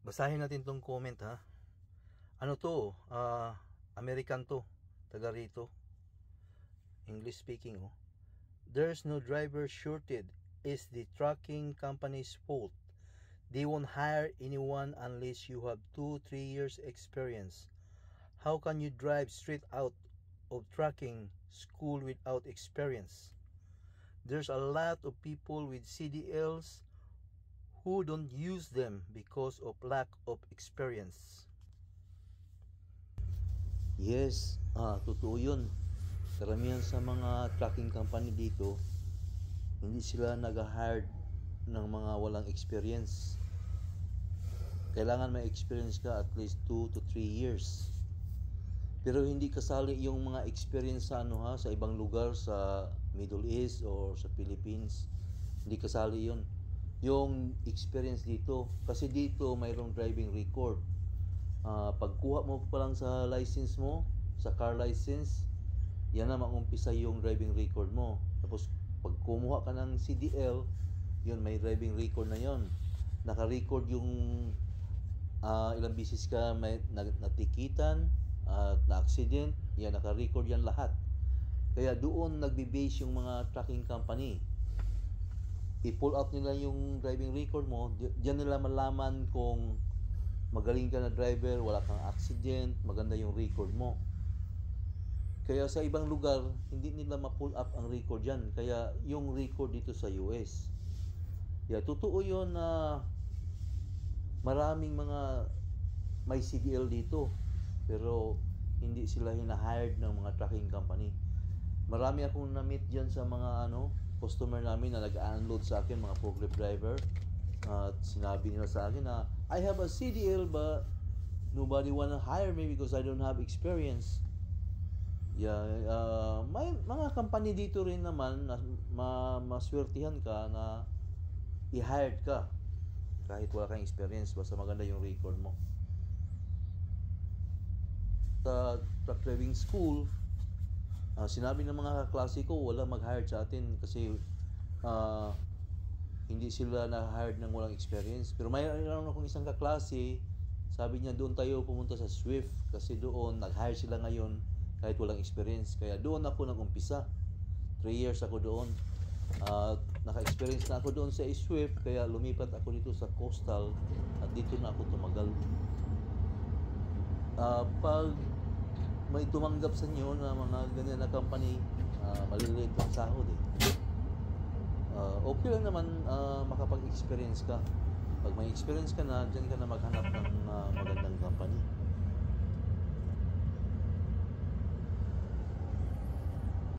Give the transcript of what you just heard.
Basahin natin tong comment ha. Ano to? American to. Taga rito. English speaking oh. There's no driver shortage. It's the trucking company's fault. They won't hire anyone unless you have 2-3 years experience. How can you drive straight out of trucking school without experience? There's a lot of people with CDLs who don't use them because of lack of experience. Yes, totoo yun. Karamihan sa mga trucking company dito, hindi sila nag-hire ng mga walang experience. Kailangan may experience ka at least 2 to 3 years. Pero hindi kasali yung mga experience sa sa ibang lugar sa Middle East or sa Philippines. Hindi kasali yun. Yung experience dito, kasi dito mayroong driving record. Pagkuha mo pa lang sa license mo, sa car license, yan na mag-umpisa yung driving record mo. Tapos pag kumuha ka ng CDL, yun, may driving record na yun. Naka-record yung ilang bisis ka may natikitan at na-accident, yan, naka-record yan lahat. Kaya doon nagbe-base yung mga trucking company. I-pull out nila yung driving record mo, diyan nila malaman kung magaling ka na driver, wala kang accident, maganda yung record mo. Kaya sa ibang lugar, hindi nila ma-pull up ang record yan. Kaya yung record dito sa US. Totoo yun na maraming mga may CDL dito. Pero hindi sila hina-hired ng mga trucking company. Marami akong na-meet dyan sa mga customer namin na nag-unload sa akin, mga forklift driver. At sinabi nila sa akin na, I have a CDL but nobody wanna hire me because I don't have experience. May mga company dito rin naman na maswertihan ka na i-hired ka kahit wala kang experience, basta maganda yung record mo. Sa truck driving school, sinabi ng mga kaklase ko wala mag-hire sa atin kasi hindi sila na-hired ng walang experience. Pero mayroon akong isang kaklase, sabi niya doon tayo pumunta sa Swift kasi doon nag-hire sila ngayon kahit walang experience. Kaya doon ako nag-umpisa. 3 years ako doon. Naka-experience na ako doon sa Swift, kaya lumipat ako dito sa Coastal at dito na ako tumagal. Pag may tumanggap sa inyo na mga ganyan na company, maliliit ang sahod okay lang naman makapag-experience ka. Pag may experience ka na, dyan ka na maghanap ng